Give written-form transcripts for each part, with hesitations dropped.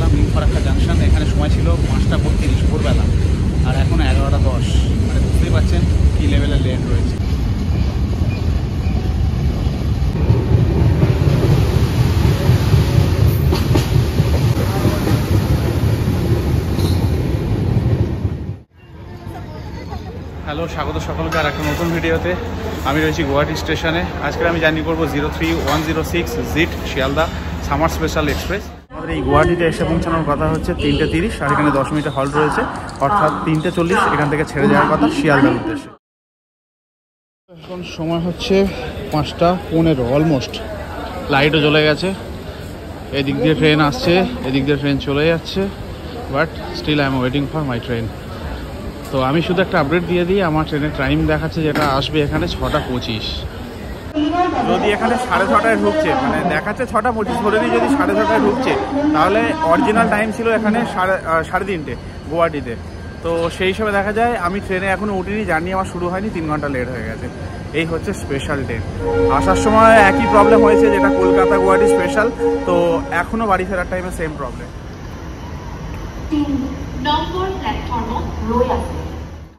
গেলাম নিমফারাক্কা জাংশন। এখানে সময় ছিল 5টা 32 ভোরবেলা, আর এখন 11টা 10। মানে বুঝতেই পারছেন কী লেভেলের লেট রয়েছে। হ্যালো, স্বাগত সকলকে আর একটা নতুন ভিডিওতে। আমি রয়েছি গুয়াহাটি স্টেশনে। আজকে আমি জার্নি করবো 03106 জিট শিয়ালদা সামার স্পেশাল এক্সপ্রেস। আমাদের এই গুয়াহাটিতে এসে পৌঁছানোর কথা হচ্ছে 3:30, আর এখানে 10 মিনিটের হল্ট রয়েছে, অর্থাৎ 3:40 এখান থেকে ছেড়ে যাওয়ার কথা শিয়ালদার উদ্দেশ্যে। এখন সময় হচ্ছে 5টা 15, অলমোস্ট। লাইটও জ্বলে গেছে। এদিক দিয়ে ট্রেন আসছে, এদিক দিয়ে ট্রেন চলে যাচ্ছে, but still I am waiting for my train. তো আমি শুধু একটা আপডেট দিয়ে দিই, আমার ট্রেনের টাইম দেখাচ্ছে যেটা আসবে এখানে 6টা 25। যদি এখানে 6:30টায় ঢুকছে, মানে দেখাচ্ছে 6টা 25, ধরে নিই যদি 6:30টায় ঢুকছে, তাহলে অরিজিনাল টাইম ছিল এখানে 3:30 গুয়াহাটিতে। তো সেই হিসাবে দেখা যায় আমি ট্রেনে এখনও উঠিনি, জার্নি আমার শুরু হয়নি, 3 ঘন্টা লেট হয়ে গেছে। এই হচ্ছে স্পেশাল ট্রেন। আসার সময় একই প্রবলেম হয়েছে, যেটা কলকাতা গুয়াহাটি স্পেশাল। তো এখনও বাড়ি ফেরার টাইমে সেম প্রবলেম।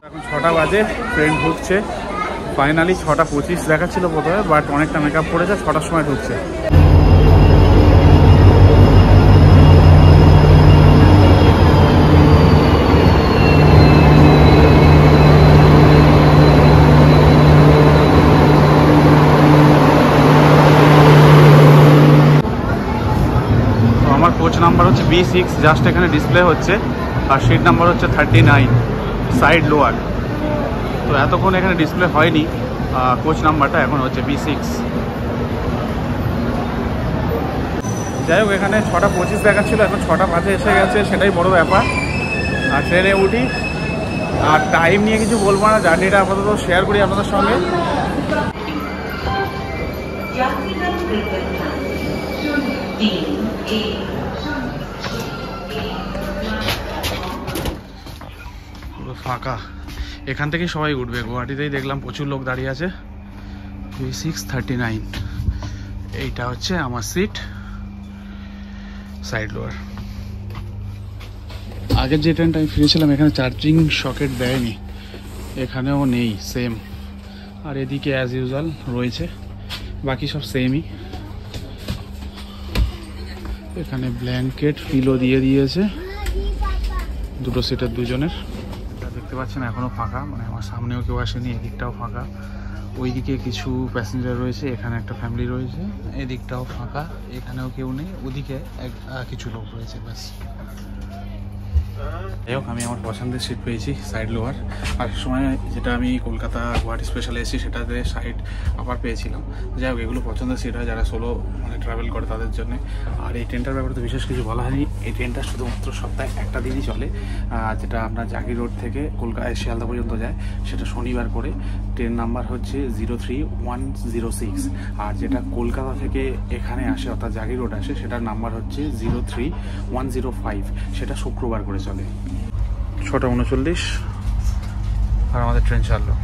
এখন 6টা বাজে, ট্রেন ঢুকছে ফাইনালি। 6টা 25 দেখাচ্ছিল প্রথমে, বাট অনেকটা মেকআপ করেছে, 6টার সময় ঢুকছে। আমার কোচ নাম্বার হচ্ছে B6, জাস্ট এখানে ডিসপ্লে হচ্ছে, আর সিট নাম্বার হচ্ছে 39, সাইড লোয়ার। তো এতক্ষণ এখানে ডিসপ্লে হয়নি কোচ নাম্বারটা, এখন হচ্ছে B6। যাই হোক, এখানে 6টা 25 দেখাচ্ছিল, এখন 6টা 5 এসে গেছে, সেটাই বড় ব্যাপার। আর ট্রেনে উঠি, আর টাইম নিয়ে কিছু বলবো না, জার্নিটা আপাতত শেয়ার করি আপনাদের সঙ্গে। পুরো ফাঁকা, এখান থেকেই সবাই উঠবে। গুয়াহাটিতেই দেখলাম প্রচুর লোক দাঁড়িয়ে আছে। B6 39, এইটা হচ্ছে আমার সিট, সাইড লোয়ার। আগের যে ট্রেনটা আমি ফিরেছিলাম এখানে চার্জিং সকেট দেয়নি, এখানেও নেই, সেম। আর এদিকে অ্যাজ ইউজুয়াল রয়েছে, বাকি সব সেমই। এখানে ব্ল্যাঙ্কেট পিলো দিয়ে দিয়েছে, দুটো সিটের দুজনের। দেখতে পাচ্ছেন এখনও ফাঁকা, মানে আমার সামনেও কেউ আসেনি, এদিকটাও ফাঁকা। ওইদিকে কিছু প্যাসেঞ্জার রয়েছে, এখানে একটা ফ্যামিলি রয়েছে, এদিকটাও ফাঁকা, এখানেও কেউ নেই, ওদিকে কিছু লোক রয়েছে, ব্যাস। যাই হোক, আমি আমার পছন্দের সিট পেয়েছি, সাইড লোয়ার। আর সময় যেটা আমি কলকাতা গুয়াহাটি স্পেশাল এসেছি সেটাতে সাইড আপার পেয়েছিলাম। যাই হোক, এগুলো পছন্দের সিট হয় যারা সোলো মানে ট্রাভেল করে তাদের জন্য। আর এই ট্রেনটার ব্যাপারে তো বিশেষ কিছু বলা হয়নি। এই ট্রেনটা শুধুমাত্র সপ্তাহে একটা দিনই চলে, যেটা আপনার জাগির রোড থেকে কলকাতায় শিয়ালদা পর্যন্ত যায়, সেটা শনিবার করে। ট্রেন নাম্বার হচ্ছে 03106। আর যেটা কলকাতা থেকে এখানে আসে, অর্থাৎ জাগির রোড আসে, সেটার নাম্বার হচ্ছে 03105, সেটা শুক্রবার করে চলে। 6টা 39, আর আমাদের ট্রেন চাললো।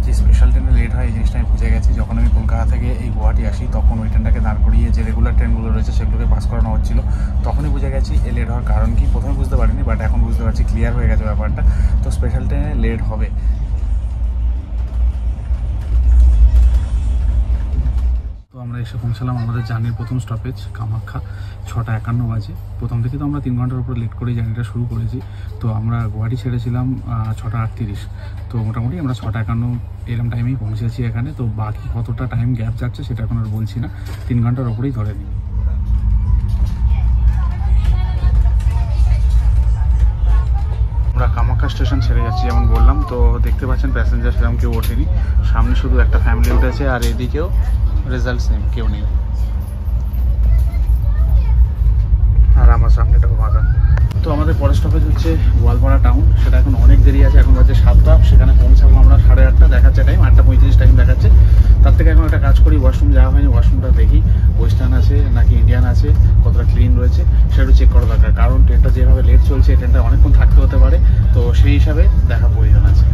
যে স্পেশাল ট্রেনে লেট হয় এই জিনিসটা আমি বুঝে গেছি। যখন আমি কলকাতা থেকে এই গুয়াহাটি আসি, তখন ওই ট্রেনটাকে দাঁড় করিয়ে যে রেগুলার ট্রেনগুলো রয়েছে সেগুলোকে পাস করানো হচ্ছিল, তখনই বুঝে গেছি এ লেট হওয়ার কারণ কি। প্রথমে বুঝতে পারিনি, বাট এখন বুঝতে পারছি, ক্লিয়ার হয়ে গেছে ব্যাপারটা। তো স্পেশাল ট্রেনে লেট হবে। তো আমরা এসে পৌঁছালাম আমাদের জার্নির প্রথম স্টপেজ কামাখ্যা। 6টা 51 বাজে। প্রথম থেকে তো আমরা 3 ঘন্টার উপর লেট করেই জার্নিটা শুরু করেছি। তো আমরা গুয়াহাটি ছেড়েছিলাম 6টা 38। তো মোটামুটি আমরা 6টা 51 এরকম টাইমেই পৌঁছেছি এখানে। তো বাকি কতটা টাইম গ্যাপ যাচ্ছে সেটা এখন আর বলছি না, 3 ঘন্টার ওপরেই ধরে নিই। আমরা কামাখ্যা স্টেশন ছেড়ে যাচ্ছি যেমন বললাম। তো দেখতে পাচ্ছেন প্যাসেঞ্জার সেরকম কেউ ওঠেনি, সামনে শুধু একটা ফ্যামিলি উঠেছে, আর এদিকেও রেজাল্ট সেম, কেউ নেই। আর আমার সামনেটাও ফাঁকা। তো আমাদের পরের স্টপেজ হচ্ছে গোয়ালপাড়া টাউন, সেটা এখন অনেক দেরি আছে, এখন বাজে 7টা। সেখানে পৌঁছাবো আমরা 8:30 দেখাচ্ছে টাইম, 8টা 35 টাইম দেখাচ্ছে। তার থেকে এখন একটা কাজ করি, ওয়াশরুম যাওয়া হয়নি, ওয়াশরুমটা দেখি ওয়েস্টার্ন আছে নাকি ইন্ডিয়ান আছে, কতটা ক্লিন রয়েছে সেটা চেক করা দরকার। কারণ ট্রেনটা যেভাবে লেট চলছে, ট্রেনটা অনেকক্ষণ থাকতে হতে পারে, তো সেই হিসাবে দেখা প্রয়োজন আছে।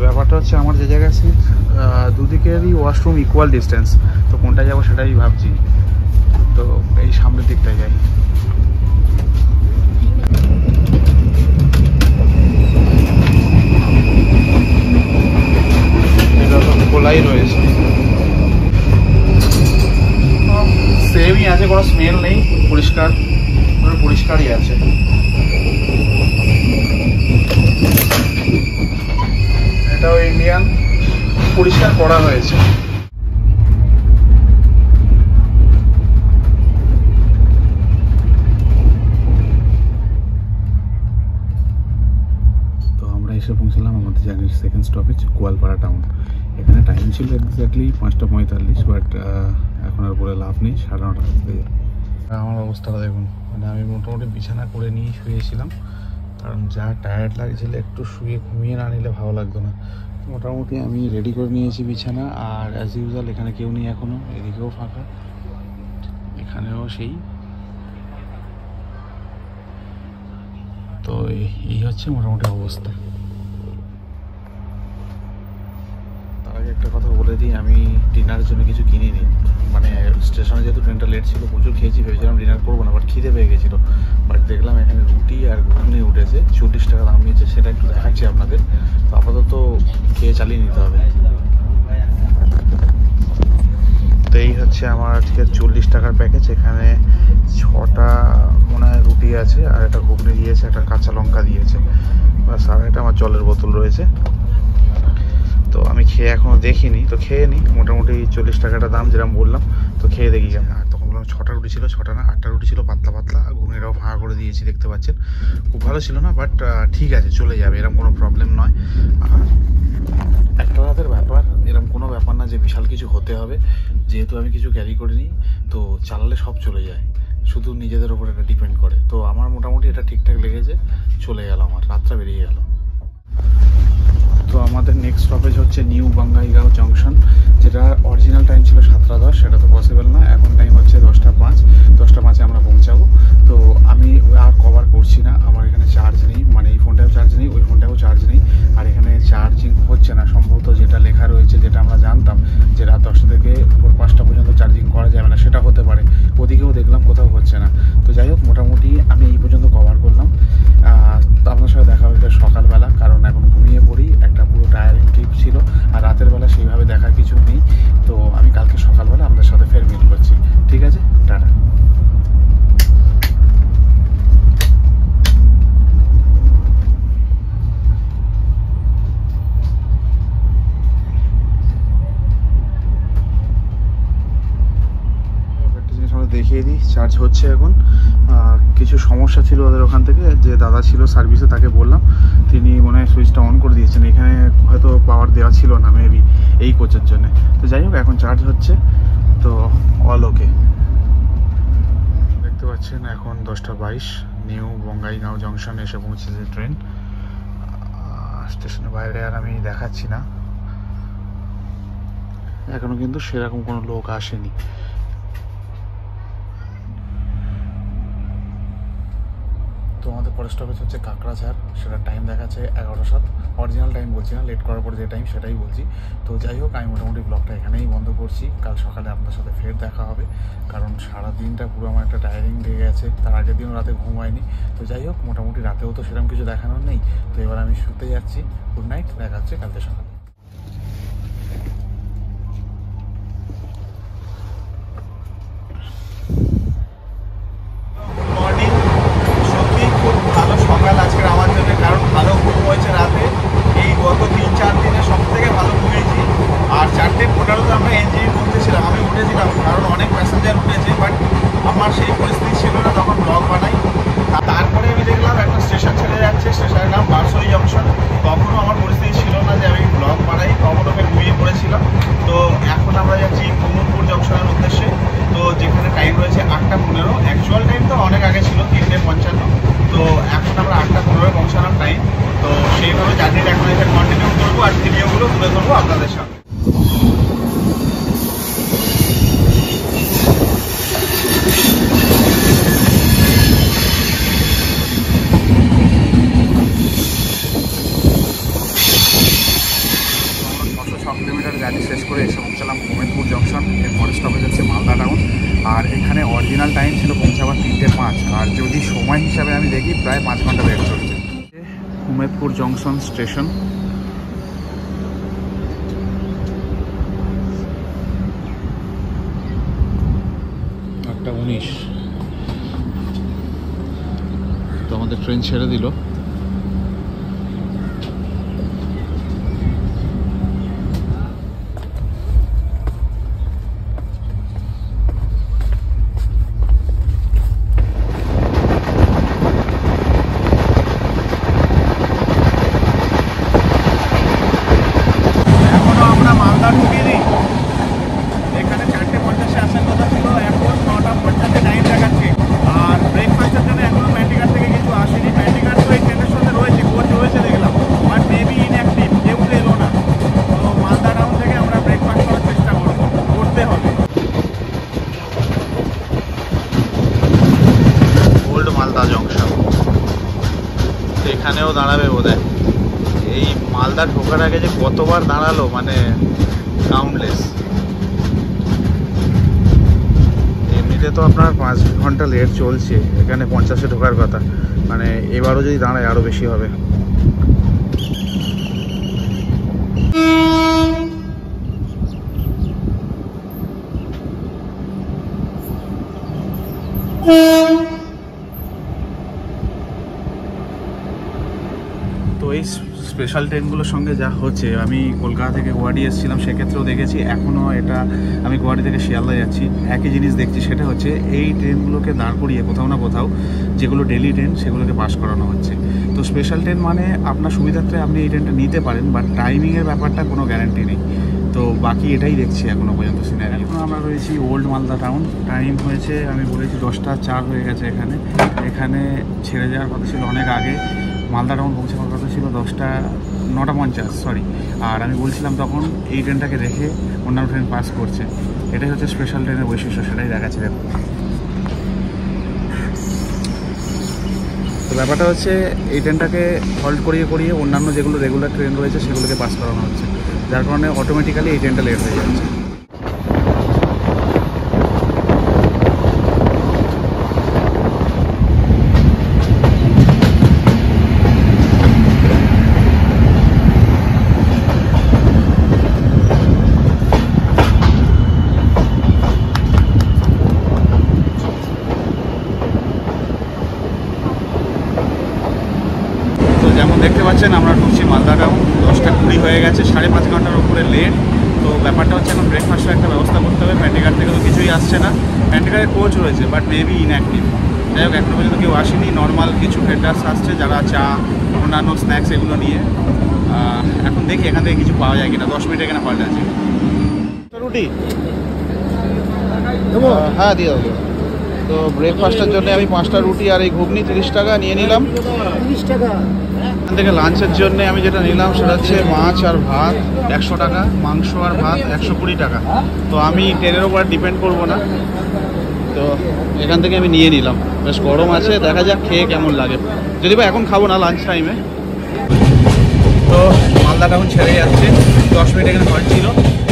ব্যাপারটা হচ্ছে আমার যে জায়গায় সিট দুদিকেরই ওয়াশরুম ইকুয়াল ডিস্টেন্স, তো কোনটা যাবো সেটাই ভাবছি। তো এই সামনের দিকটায় যাই। এটা তো খোলাই রয়েছে, সেমই আছে, কোনো স্মেল নেই, পরিষ্কার, পরিষ্কারই আছে। এটাও ইন্ডিয়ান, পরিষ্কার করা হয়েছে। তো আমরা এসে পৌঁছলাম আমাদের জার্নির সেকেন্ড স্টপেজ গোয়ালপাড়া টাউন। এখানে টাইম ছিল এক্স্যাক্টলি 5:45, বাট এখন আর বলে লাভ নেই, 9:30 বাজে। আমার অবস্থাটা দেখুন, মানে আমি মোটামুটি বিছানা করে নিয়েই শুয়েছিলাম, কারণ যা টায়ার্ড লাগছিল একটু শুয়ে ঘুমিয়ে না নিলে ভালো লাগতো না। মোটামুটি আমি রেডি করে নিয়েছি বিছানা, আর অ্যাজ ইউজুয়াল এখানে কেউ নেই এখনও, এদিকেও ফাঁকা, এখানেও সেই। তো এই হচ্ছে মোটামুটি অবস্থা। তার আগে একটা কথা বলে দিই, আমি ডিনারের জন্য কিছু কিনিনি, মানে স্টেশনে যেহেতু ট্রেনটা লেট ছিল প্রচুর খেয়েছি, ভেবেছিলাম ডিনার করবো না, বাট খিদে পেয়ে গেছিলো। বাট দেখলাম এখানে রুটি আর ঘুগনি উঠেছে, 40 টাকা দাম নিয়েছে, সেটা একটু দেখাচ্ছি আপনাদের। তো আপাতত খেয়ে চালিয়ে নিতে হবে। তো এই হচ্ছে আমার আজকের 40 টাকার প্যাকেজ। এখানে 6টা মনে হয় রুটি আছে, আর একটা ঘুগনি দিয়েছে, একটা কাঁচা লঙ্কা দিয়েছে, বাস। আর এটা আমার জলের বোতল রয়েছে। তো আমি খেয়ে এখনও দেখিনি, তো খেয়ে নিই। মোটামুটি 40 টাকাটা দাম যেরকম বললাম, তো খেয়ে দেখি কেমন। আর তখন বললাম 6টা রুটি ছিল, 6টা না 8টা রুটি ছিল, পাতলা পাতলা, আর ঘুগনিটাও ফাঁকা করে দিয়েছি, দেখতে পাচ্ছেন। খুব ভালো ছিল না, বাট ঠিক আছে, চলে যাবে, এরকম কোনো প্রবলেম নয়। আর একটা রাতের ব্যাপার, এরকম কোনো ব্যাপার না যে বিশাল কিছু হতে হবে। যেহেতু আমি কিছু ক্যারি করিনি, তো চালালে সব চলে যায়, শুধু নিজেদের ওপর এটা ডিপেন্ড করে। তো আমার মোটামুটি এটা ঠিকঠাক লেগেছে, চলে গেল, আমার রাতটা বেরিয়ে গেল। তো আমাদের নেক্সট স্টপেজ হচ্ছে নিউ বঙ্গাইগাঁও জংশন, যেটা অরিজিনাল টাইম ছিল 7:10, সেটা তো পসিবল না, এখন টাইম হচ্ছে 10:05। 10:05-এ আমরা পৌঁছাবো। তো আমি আর কভার করছি না, আমার এখানে চার্জ নেই, মানে এই ফোনটাও চার্জ নেই, ওই ফোনটাও চার্জ নেই, আর এখানে চার্জিং হচ্ছে না। সম্ভবত যেটা লেখা রয়েছে, যেটা আমরা জানতাম যে রাত 10টা থেকে ভোর 5টা পর্যন্ত চার্জিং করা যাবে না, সেটা হতে পারে, ওদিকেও দেখলাম কোথাও হচ্ছে না। তো যাই হোক, মোটামুটি আমি এই পর্যন্ত কভার করলাম। আপনার সাথে দেখা হয়েছে সকালবেলা, কারণ এখন ঘুমিয়ে পড়ি, একটা পুরো টায়ারিং ট্রিপ ছিল, আর রাতের বেলা সেইভাবে দেখা কিছু নেই। তো আমি কালকে সকালবেলা আপনাদের সাথে ফের মিট করছি, ঠিক আছে? টাটা। দেখিয়ে দিই, চার্জ হচ্ছে এখন। কিছু সমস্যা ছিল ওদের ওখান থেকে, যে দাদা ছিল সার্ভিসে, তাকে বললাম, তিনি মনে হয় সুইচটা অন করে দিয়েছেন। এখানে হয়তো পাওয়ার দেওয়া ছিল না মেবি, এই কোচের জন্য। তো যাই হোক, এখন চার্জ হচ্ছে, তো অল ওকে। দেখতে পাচ্ছেন এখন 10:22, নিউ বঙ্গাইগাঁও জংশন এসে পৌঁছেছে ট্রেন। স্টেশনের বাইরে আর আমি দেখাচ্ছি না, এখনো কিন্তু সেরকম কোনো লোক আসেনি। তো আমাদের পরের স্টপেজ হচ্ছে কাকড়াঝাড়, সেটা টাইম দেখাচ্ছে 11:07। অরিজিনাল টাইম বলছি না, লেট করার পর যে টাইম সেটাই বলছি। তো যাই হোক, আমি মোটামুটি ব্লগটা এখানেই বন্ধ করছি। কাল সকালে আপনার সাথে ফের দেখা হবে, কারণ সারা দিনটা পুরো আমার একটা টায়ারিং লেগে গেছে, তার আগের দিনও রাতে ঘুম হয়নি। তো যাই হোক, মোটামুটি রাতেও তো সেরকম কিছু দেখানোর নেই। তো এবার আমি শুতে যাচ্ছি। গুড নাইট, দেখা হচ্ছে কালকে সকালে। জার্নি শেষ করে এসে পৌঁছালাম মোমেদপুর জংশন। এর পরের স্টপেজ হচ্ছে মালদা টাউন। আর এখানে অরিজিনাল টাইম ছিল পৌঁছাবার 3:05, আর যদি সময় হিসাবে আমি দেখি প্রায় 5 ঘন্টা লেট চলছে। মোমেদপুর জংশন স্টেশন। একটা 19 তো আমাদের ট্রেন ছেড়ে দিল। এখানেও দাঁড়াবে বোধহয়। এই মালদা ঢোকার আগে যে কতবার দাঁড়ালো, মানে কাউন্টলেস। এমনিতে তো আপনার 5 ঘন্টা লেট চলছে, এখানে 50-এ ঢোকার কথা, মানে এবারও যদি দাঁড়ায় আরও বেশি হবে। তো এই স্পেশাল ট্রেনগুলোর সঙ্গে যা হচ্ছে, আমি কলকাতা থেকে গুয়াহাটি এসেছিলাম, সেক্ষেত্রেও দেখেছি, এখনও এটা আমি গুয়াহাটি থেকে শিয়ালদা যাচ্ছি, একই জিনিস দেখছি। সেটা হচ্ছে এই ট্রেনগুলোকে দাঁড় করিয়ে কোথাও না কোথাও যেগুলো ডেলি ট্রেন সেগুলোকে পাস করানো হচ্ছে। তো স্পেশাল ট্রেন মানে আপনার সুবিধার্থে আপনি এই ট্রেনটা নিতে পারেন, বাট টাইমিংয়ের ব্যাপারটা কোনো গ্যারান্টি নেই। তো বাকি এটাই দেখছি এখনও পর্যন্ত সিনারি। এখন আমরা রয়েছি ওল্ড মালদা টাউন। টাইম হয়েছে, আমি বলেছি 10:04 হয়ে গেছে। এখানে ছেড়ে যাওয়ার কথা ছিল অনেক আগে। মালদা টাউন পৌঁছানোর কথা ছিল 9:50, সরি। আর আমি বলছিলাম তখন এই ট্রেনটাকে রেখে অন্যান্য ট্রেন পাস করছে। এটাই হচ্ছে স্পেশাল ট্রেনের বৈশিষ্ট্য, সেটাই দেখাচ্ছে। দেখুন, তো ব্যাপারটা হচ্ছে এই ট্রেনটাকে হল্ট করিয়ে অন্যান্য যেগুলো রেগুলার ট্রেন রয়েছে সেগুলোকে পাস করানো হচ্ছে, যার কারণে অটোমেটিক্যালি এই ট্রেনটা লেট হয়ে যাচ্ছে। যেমন দেখতে পাচ্ছেন আমরা ঢুকছি মালদা টাউন। 10:20 হয়ে গেছে, 5.5 ঘন্টার উপরে লেট। তো ব্যাপারটা হচ্ছে এখন ব্রেকফাস্টের একটা ব্যবস্থা করতে হবে। প্যান্টিঘাট থেকে তো কিছুই আসছে না। প্যান্টিঘাটের কোচ রয়েছে, বাট মেবি ইনঅ্যাক্টিভ। যাই হোক, এখনো পর্যন্ত কেউ আসেনি। নর্মাল কিছু ভেন্ডার্স আসছে যারা চা, অন্যান্য স্ন্যাক্স এগুলো নিয়ে। এখন দেখি এখান থেকে কিছু পাওয়া যায় কিনা। 10 মিনিট এখানে হল্ট আছে। রুটি হ্যাঁ দিয়ে দেবো। তো ব্রেকফাস্টের জন্য আমি 5টা রুটি আর এই ঘুগনি 30 টাকা নিয়ে নিলাম। 30 টাকা। এখান থেকে লাঞ্চের জন্য আমি যেটা নিলাম সেটা হচ্ছে মাছ আর ভাত 100 টাকা, মাংস আর ভাত 120 টাকা। তো আমি ট্রেনের ওপর ডিপেন্ড করবো না, তো এখান থেকে আমি নিয়ে নিলাম। বেশ গরম আছে, দেখা যাক খেয়ে কেমন লাগে। যদি বা এখন খাবো না, লাঞ্চ টাইমে। তো মালদা টাউন ছেড়ে যাচ্ছে, 10 মিনিট এখানে হল্ট ছিল।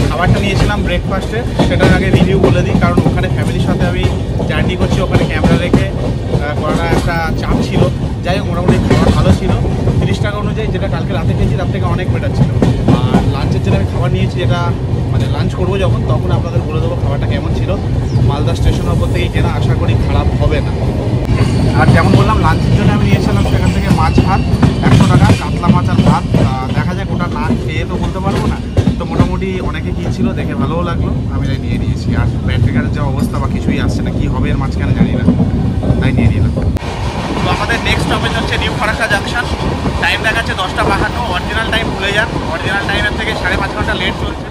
খাবারটা নিয়েছিলাম ব্রেকফাস্টে, সেটার আগে রিভিউ বলে দিই, কারণ ওখানে ফ্যামিলির সাথে আমি জার্নি করছি, ওখানে ক্যামেরা রেখে করাটা একটা চাপ ছিল। যাই হোক, মোটামুটি খাবার ভালো ছিল। 30 টাকা অনুযায়ী যেটা কালকে রাতে খেয়েছি তার থেকে অনেক বেটার ছিল। আর লাঞ্চের জন্য আমি খাবার নিয়েছি, যেটা মানে লাঞ্চ করবো যখন, তখন আপনাদের বলে দেবো খাবারটা কেমন ছিল। মালদা স্টেশনের ওপর থেকেই কেনা, আশা করি খারাপ হবে না। আর যেমন বললাম, লাঞ্চের জন্য আমি নিয়েছিলাম সেখান থেকে মাছ ভাত 100 টাকা, কাতলা মাছ আর ভাত। দেখা যাক, ওটা না খেয়ে তো বলতে পারবো না। তো মোটামুটি অনেকে কী ছিল দেখে ভালোও লাগলো, আমি তাই নিয়ে নিয়েছি। আর ব্যাটারির যা অবস্থা বা কিছুই আসছে না, কী হবে এর মাঝখানে জানি না, তাই নিয়ে নিলাম। তো আমাদের নেক্সট স্টপেজ হচ্ছে নিউ ফারাক্কা জাংশন। টাইম দেখাচ্ছে 10:52। অরিজিনাল টাইম ভুলে যান, অরিজিনাল টাইমের থেকে 5.5 ঘন্টা লেট চলছে।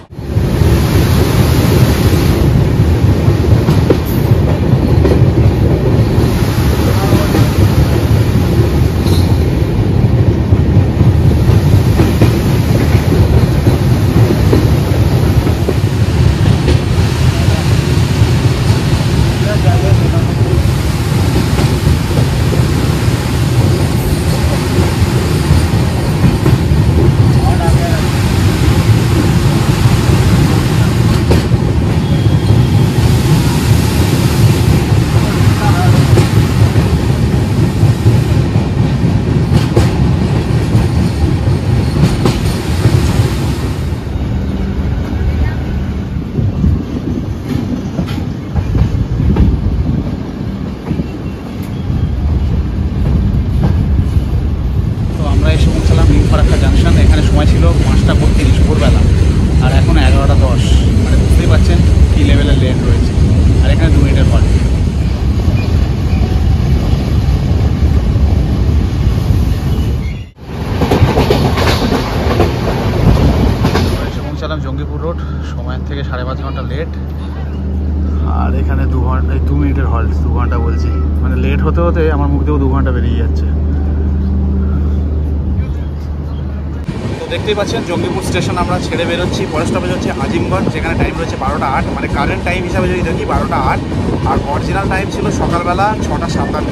10:30 ভোরবেলা, আর এখন 11:10, মানে বুঝতেই পারছেন কী লেভেলের লেট রয়েছে। আর এখানে 2 মিনিটের হল্ট। এসে পৌঁছালাম জঙ্গিপুর রোড, সময়ের থেকে 5.5 ঘন্টা লেট। আর এখানে 2 মিনিটের হল্ট, 2 ঘন্টা বলছি, মানে লেট হতে হতে আমার মুখ থেকেও 2 ঘন্টা বেরিয়ে যাচ্ছে। তো দেখতেই পাচ্ছেন জঙ্গিপুর স্টেশন আমরা ছেড়ে বেরোচ্ছি। পরের স্টপেজ হচ্ছে আজিমগঞ্জ, যেখানে টাইম রয়েছে 12:08, মানে কারেন্ট টাইম হিসাবে যদি দেখি 12:08, আর অরিজিনাল টাইম ছিল সকালবেলা 6:57।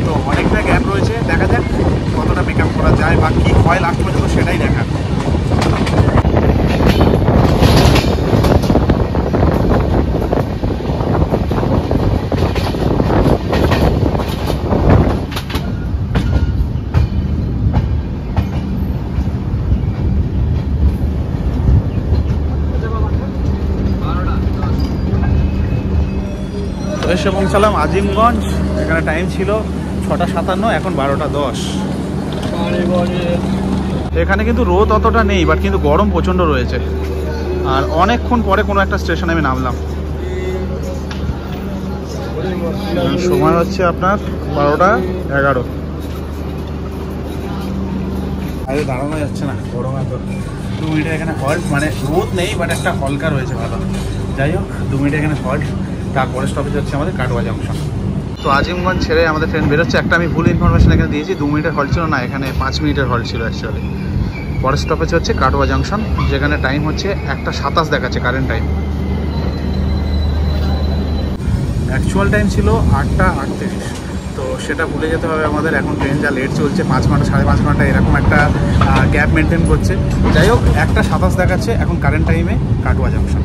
তো অনেকটা গ্যাপ রয়েছে, দেখা যাক কতটা মেক আপ করা যায় বা কী হয় লাস্ট পর্যন্ত সেটাই দেখা। এসে পৌঁছালাম আজিমগঞ্জ, এখানে টাইম ছিল 6:57, এখন 12:10। এখানে কিন্তু রোদ অতটা নেই, বাট কিন্তু গরম প্রচণ্ড রয়েছে। আর অনেকক্ষণ পরে কোনো একটা স্টেশনে আমি নামলাম। সময় হচ্ছে আপনার 12:11। আরে দাঁড়ানো যাচ্ছে না, গরম এত। 2 মিনিটের এখানে হল্ট, মানে রোদ নেই বাট একটা হলকা রয়েছে ভালো। যাই হোক, 2 মিনিটের এখানে হল্ট। তারপরে স্টপেজ হচ্ছে আমাদের কাটোয়া জংশন। তো আজিমগঞ্জ ছেড়ে আমাদের ট্রেন বেরোচ্ছে। একটা আমি ভুল ইনফরমেশন এখানে দিয়েছি, 2 মিনিটের হল্ট ছিল না, এখানে 5 মিনিটের হল্ট ছিল অ্যাকচুয়ালি। পরের স্টপেজ হচ্ছে কাটোয়া জংশন, যেখানে টাইম হচ্ছে 1:27 দেখাচ্ছে কারেন্ট টাইম। অ্যাকচুয়াল টাইম ছিল 8:38, তো সেটা ভুলে যেতে হবে আমাদের। এখন ট্রেন যা লেট চলছে, 5 ঘন্টা 5.5 ঘন্টা এরকম একটা গ্যাপ মেনটেন করছে। যাই হোক, 1:27 দেখাচ্ছে এখন কারেন্ট টাইমে কাটোয়া জংশন।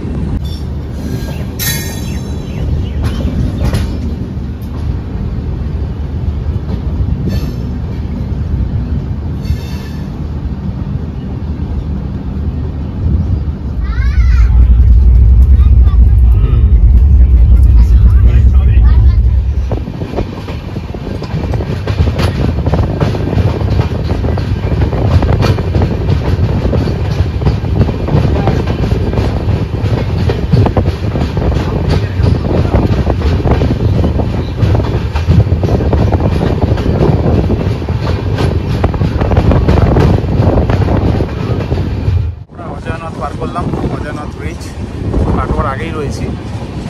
রয়েছি,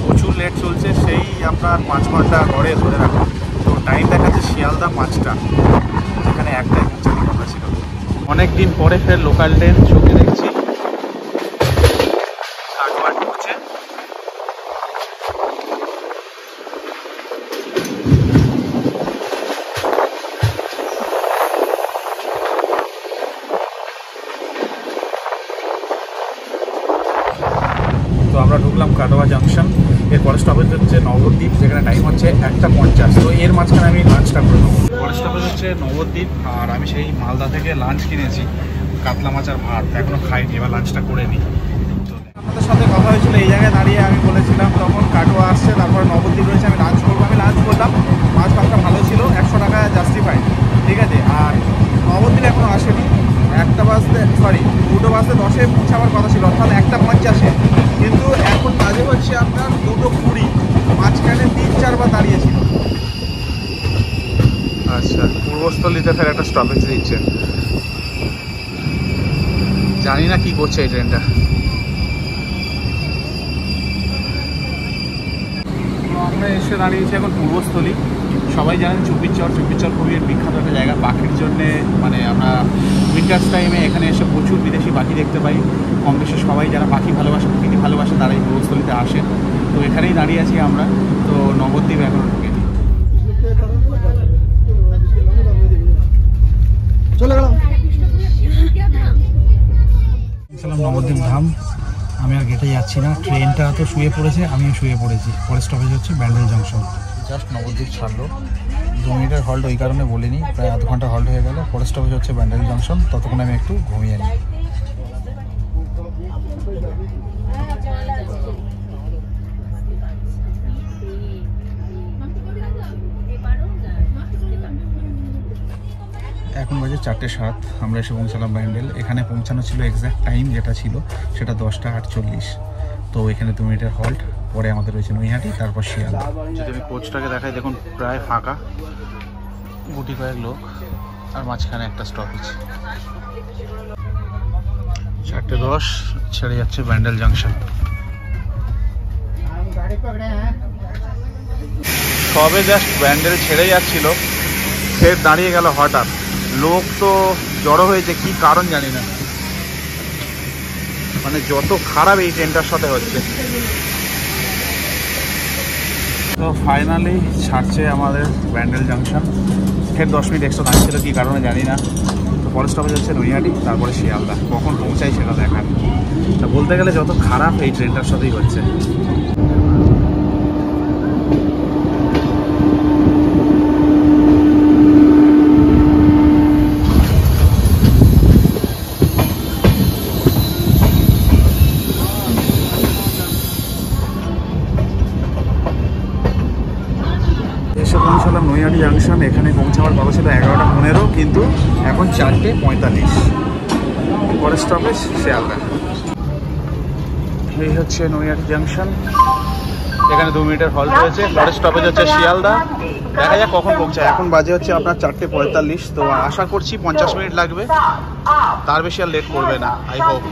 প্রচুর লেট চলছে, সেই আপনার 5 ঘন্টা গড়ে ধরে রাখুন। তো টাইম দেখাচ্ছে শিয়ালদা 5টা, যেখানে একটাই পৌঁছানোর কথা ছিল। অনেক দিন পরে ফের লোকাল ট্রেন চোখে দেখছি। তো আমরা ঢুকলাম কাটোয়া জাংশন। এরপরে স্টপেজ হচ্ছে নবদ্বীপ, যেখানে টাইম হচ্ছে 1:50। তো এর মাঝখানে আমি লাঞ্চটা করে নেবো। পরের স্টপেজ হচ্ছে নবদ্বীপ, আর আমি সেই মালদা থেকে লাঞ্চ কিনেছি, কাতলা মাছ আর ভাত, এখনও খাইনি, এবার লাঞ্চটা করে নিই। তো আপনাদের সাথে কথা হয়েছিল এই জায়গায় দাঁড়িয়ে, আমি বলেছিলাম তখন কাটোয়া আসছে, তারপরে নবদ্বীপ রয়েছে, আমি লাঞ্চ করবো। আমি লাঞ্চ করলাম, মাছ ভাতটা ভালো ছিল, 100 টাকা জাস্টিফাইড, ঠিক আছে। আর নবদ্বীপ এখনও আসেনি, 2টো বাজতে 10-এ পৌঁছাবার কথা ছিল, অর্থাৎ 1:50-এ, কিন্তু এখন বাজে হচ্ছে আপনার 2:20। মাঝখানে 3-4 বার দাঁড়িয়েছিল। আচ্ছা, পূর্বস্থলীতে ফের একটা স্টপেজ দিচ্ছে, জানি না কি করছে এই ট্রেনটা। আমরা এসে দাঁড়িয়েছি এখন পূর্বস্থলী। সবাই জানেন চুপিচর খুবই বিখ্যাত একটা জায়গা পাখির জন্যে। মানে আমরা উইন্টার্স টাইমে এখানে এসে প্রচুর বিদেশি পাখি দেখতে পাই। কম বেশি সবাই যারা পাখি ভালোবাসে, প্রকৃতি ভালোবাসে, তারা এই পূর্বস্থলীতে আসে। তো এখানেই দাঁড়িয়ে আছি আমরা। তো নবদ্বীপ এখনও ঢুকিনি। নবদ্বীপ ধাম। আমি আর গেটে যাচ্ছি না, ট্রেনটা তো শুয়ে পড়েছে, আমিও শুয়ে পড়েছি। পরের স্টপেজ হচ্ছে ব্যান্ডেল জংশন। জাস্ট নবদ্বীপ ছাড়লো, 2 মিনিটের হল্ট ওই কারণে বলিনি, প্রায় আধ ঘন্টা হল্ট হয়ে গেল। পরের স্টপেজ হচ্ছে ব্যান্ডেল জংশন, ততক্ষণ আমি একটু ঘুমিয়ে নিই। এখন বাজে 4:07। আমরা এসে পৌঁছালাম ব্যান্ডেল। এখানে পৌঁছানো ছিল এক্স্যাক্ট টাইম যেটা ছিল সেটা 10:48। তো এখানে 2 মিনিটের হল্ট, পরে আমাদের রয়েছে নৈহাটি, তারপর শিয়ালদা। যদি আমি কোচটাকে দেখাই, দেখুন প্রায় ফাঁকা, গুটি কয়েক লোক, আর মাঝখানে একটা স্টপেজ। 4:10 ছেড়ে যাচ্ছে ব্যান্ডেল জাংশন। সবে জাস্ট ব্যান্ডেল ছেড়ে যাচ্ছিল, ফের দাঁড়িয়ে গেল হঠাৎ। লোক তো জড়ো হয়েছে, কি কারণ জানি না, মানে যত খারাপ এই ট্রেনটার সাথে হচ্ছে। তো ফাইনালি ছাড়ছে আমাদের ব্যান্ডেল জাংশন। ফের 10 মিনিট এক্সট্রা দাঁড়িয়েছিল, কী কারণে জানি না। তো পরের স্টপেজ হচ্ছে নৈহাটি, তারপরে শিয়ালদা। কখন পৌঁছাই সেটা দেখার। তা বলতে গেলে যত খারাপ এই ট্রেনটার সাথেই হচ্ছে। এসে পৌঁছালাম নৈহাটি জাংশন। এখানে পৌঁছাবার কথা ছিল 11:15, কিন্তু এখন 4:45। পরের স্টপেজ শিয়ালদা। এই হচ্ছে নৈহাটি জাংশন। এখানে 2 মিনিটের হল্ট রয়েছে। পরের স্টপেজ হচ্ছে শিয়ালদা। দেখা যাক কখন পৌঁছায়। এখন বাজে হচ্ছে আপনার 4:45। তো আশা করছি 50 মিনিট লাগবে, তার বেশি আর লেট করবে না, আই হোপ।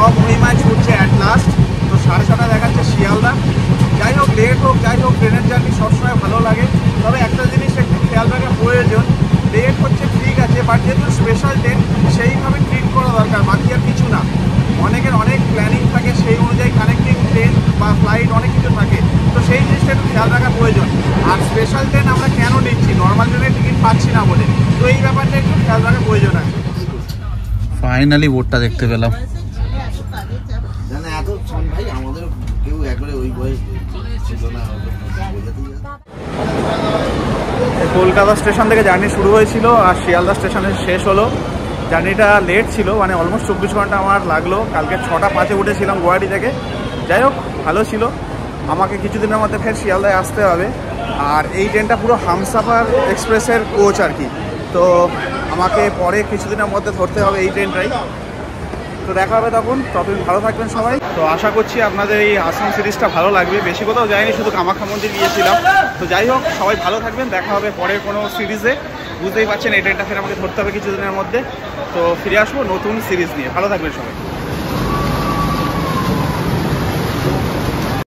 সব মহিমায় ছুটছে অ্যাট লাস্ট। তো 6:30 দেখাচ্ছে শিয়ালদা। যাই হোক, লেট হোক যাই হোক, ট্রেনের জার্নি সবসময় ভালো লাগে। তবে একটা জিনিস একটু খেয়াল রাখা প্রয়োজন, লেট হচ্ছে ঠিক আছে, বাট যেহেতু স্পেশাল ট্রেন সেইভাবে ট্রিট করা দরকার, বাকি আর কিছু না। অনেকের অনেক প্ল্যানিং থাকে, সেই অনুযায়ী কানেক্টিং ট্রেন বা ফ্লাইট অনেক কিছু থাকে, তো সেই জিনিসটা একটু খেয়াল রাখা প্রয়োজন। আর স্পেশাল ট্রেন আমরা কেন নিচ্ছি, নর্মাল ট্রেনের টিকিট পাচ্ছি না বলে, তো এই ব্যাপারটা একটু খেয়াল রাখা প্রয়োজন আছে। ফাইনালি বোর্ডটা দেখতে পেলাম। কলকাতা স্টেশন থেকে জার্নি শুরু হয়েছিল আর শিয়ালদা স্টেশনে শেষ হলো। জার্নিটা লেট ছিল, মানে অলমোস্ট 24 ঘন্টা আমার লাগলো। কালকে 6:05 উঠেছিলাম গুয়াহাটি থেকে। যাই হোক, ভালো ছিল। আমাকে কিছুদিনের মধ্যে ফের শিয়ালদায় আসতে হবে। আর এই ট্রেনটা পুরো হামসাফার এক্সপ্রেসের কোচ আর কি, তো আমাকে পরে কিছুদিনের মধ্যে ধরতে হবে এই ট্রেনটাই। তো দেখা হবে তখন। ততদিন ভালো থাকবেন সবাই। তো আশা করছি আপনাদের এই আসাম সিরিজটা ভালো লাগবে। বেশি কোথাও যায়নি, শুধু কামাখ্যা মন্দির গিয়েছিলাম। তো যাই হোক, সবাই ভালো থাকবেন, দেখা হবে পরের কোনো সিরিজে। বুঝতেই পারছেন এই ট্রেনটা ফের আমাকে ধরতে হবে কিছুদিনের মধ্যে। তো ফিরে আসবো নতুন সিরিজ নিয়ে। ভালো থাকবেন সবাই।